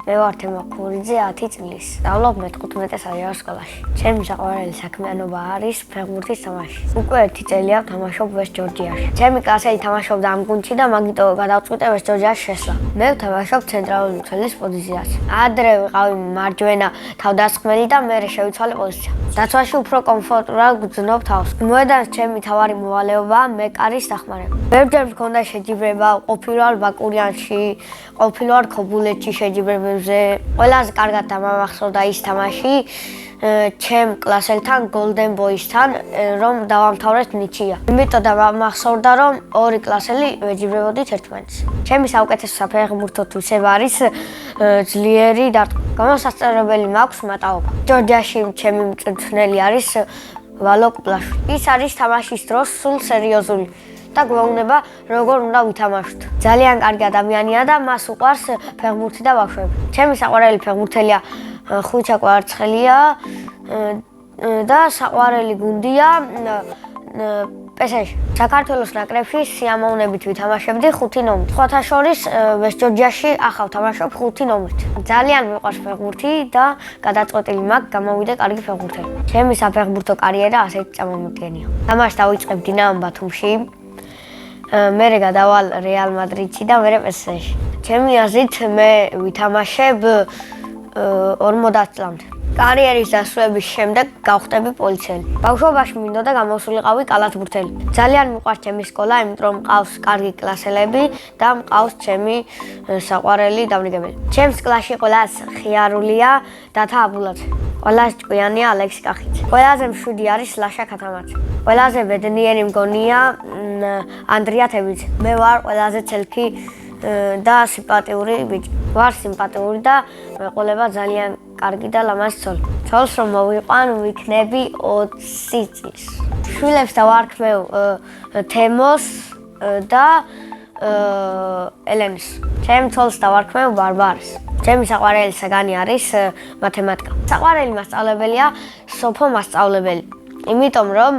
მე ვარ თემა ქურიძე 10 წლის. სწავლობ მე-15 საჯარო სკოლაში. ჩემი საყვარელი საქმიანობა არის ფეხბურთის თამაში. უკვე 1 წელია ვთამაშობ ვესტ ჯორჯიაში. ჩემი კლასელი თამაშობდა ამ გუნდში და მაგიტო გადავწყვიტე ვესტ ჯორჯიაში შესვლა. მე ვთამაშობ ცენტრალური მცველის პოზიციას. ადრე ვიყავი მარჯვენა თავდამსხმელი და მერე შევიცვალე პოზიცია. დაცვაში უფრო კომფორტულად გძნობ თავს. მოედანს ჩემი თავარი მოვალეობაა მეკარის დახმარება. ბევრჯერ მქონდა შეჯიბრება, ყოფილვარ ბაკურიანში, ყოფილვარ ქობულეთში შეჯიბრებებზე. ყველაზე კარგად დამამახსოვრდა ის თამაში ჩემ კლასელთან Golden Boys-თან, რომ დავამთავრეთ ნიჩია. იმიტომ დამამახსოვრდა, რომ ორი კლასელი ვეჯიბრებოდით ერთმანეთს. ჩემი საუკეთესო საფეხბურთო თვისება არის ძლიერი დარტყმა. გამოსასწორებელი მაქვს მატაობა. ჯორჯიაში ჩემი მწვრთნელი არის ვალო კუპლაშვილი. ის არის თამაშის დროს სულ სერიოზული და გვეუბნება როგორ უნდა ვითამაშოთ. ძალიან კარგი ადამიანია და მას უყვარს ფეხბურთი და ბავშვები. ჩემი საყვარელი ფეხბურთელია ხვიჩა კვარცხელია და საყვარელი გუნდია PSG. საქართველოს ნაკრებში სიამოვნებით ვითამაშებდი 5 ნომრით. სხვათა შორის ვესტ ჯორჯიაში ახალ თამაშობ 5 ნომრით. ძალიან მიყვარს ფეხბურთი და გადაწყვეტილი მაქვს გამოვიდე კარგი ფეხბურთელი. ჩემი საფეხბურთო კარიერა ასეთი წამომიდგენია. თამაში დავიწყებ დინამო ბათუმში. მერე გადავალ რეალ მადრიდში და მერე PSG-ში. ჩემი აზრით მე ვითამაშებ 50 წლამდე. კარიერის დასრულების შემდეგ გავხდები პოლიციელი. ბავშვობაში მინდოდა გამოსულიყავი კალათბურთელი. ძალიან მიყვარს ჩემი სკოლა, იმიტომ რომ მყავს კარგი კლასელები და მყავს ჩემი საყვარელი დამრიგებელი. ჩემს კლასში ყველაზე ხიარულია დათა აბულაძე. ყველაზე ჭკვიანია ალექსი კახიძე. ყველაზე მშვიდი არის ლაშა ქათამაძე. ყველაზე ბედნიერი მგონია ანდრია თებიძე. მე ვარ ყველაზე ცელქი და სიმპათიური ბიჭი. ვარ სიმპათიური და მეყოლება ძალიან კარგი და ლამაზი ცოლი. ცოლს რომ მოვიყვან, ვიქნები 20 წლის. შვილებს დავარქმევ თემოს და ელენეს. ჩემ ცოლს დავარქმევ ბარბარეს. ჩემი საყვარელი საგანი არის მათემატიკა. საყვარელი მასწავლებელია სოფო მასწავლებელი. იმიტომ რომ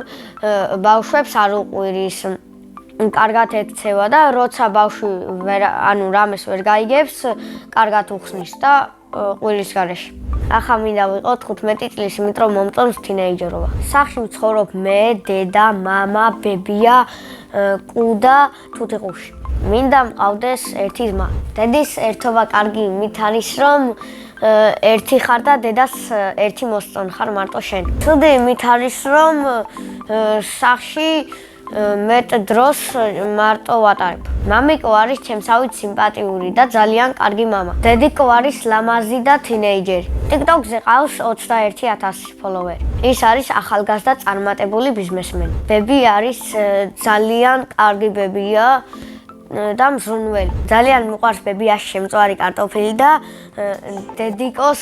ბავშვებს არ უყვირის, კარგად ექცევა და როცა ბავშვი რამეს ვერ გაიგებს, კარგად უხსნის და ყვირის გარეშე. ახლა მინდა ვიყო 15 წლის, იმიტომ რომ მომწონს თინეიჯერობა. სახლში ვცხოვრობ მე, დედა, მამა, ბებია, კუ და თუთიყუში. მინდა მყავდეს ერთი ძმა. დედის ერთობა კარგი იმით არის, რომ ერთი ხარ და დედას ერთი მოსწონ ხარ მარტო შენ. ცუდი იმით არის, რომ სახლში მეტ დროს მარტო ვატარებ. მამიკო არის ჩემსავით სიმპათიური და ძალიან კარგი მამა. დედიკო არის ლამაზი და თინეიჯერი. TikTok-ზე ყავს 21,000 ფოლოვერი. ის არის ახალგაზრდა წარმატებული ბიზნესმენი. ბები არის ძალიან კარგი ბებია და მზრუნველი. ძალიან მიყვარს ბებიაში შემწვარი კარტოფილი და დედიკოს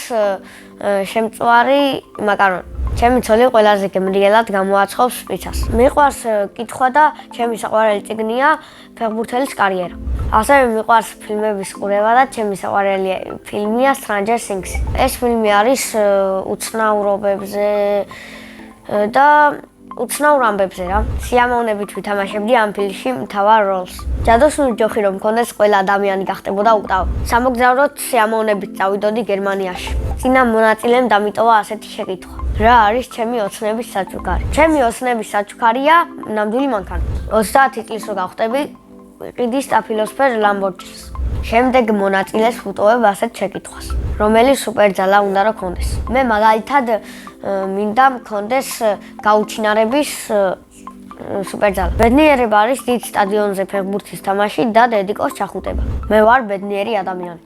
შემწვარი მაკარონი. ჩემი ცოლი ყველაზე გემრიელად გამოაცხობს პიცას. მიყვარს კითხვა და ჩემი საყვარელი წიგნია ფეხბურთელის კარიერა. ასევე მიყვარს ფილმების ყურება და ჩემი საყვარელი ფილმია Stranger Things. ეს ფილმი არის უცნაურობებზე და უცნაურ ამბებზე რა. სიამოვნებით ვითამაშებდი ამ ფილმში მთავარ როლს. ჯადოსნური ჯოხი რომ მქონდეს, ყველა ადამიანი გახდებოდა უკტავი. სამოგზაუროდ სიამოვნებით წავიდოდი გერმანიაში. წინა მონაწილემ დამიტოვა ასეთი შეკითხვა. რა არის ჩემი ოცნების საჩუქარი? ჩემი ოცნების საჩუქარია ნამდვილი მანქანა. 30 წლის რო გავხდები, ვიყიდი სტაფილოსფერ ლამბორჯინს. შემდეგ მონაწილეს ვუტოვებ ასეთ შეკითხვას. რომელი სუპერძალა უნდა რომ ქონდეს? მე მაგალითად მინდა მქონდეს გაუჩინარების სუპერძალა. ბედნიერება არის დიდ სტადიონზე ფეხბურთის თამაში და დედიკოს ჩახუტება. მე ვარ ბედნიერი ადამიანი.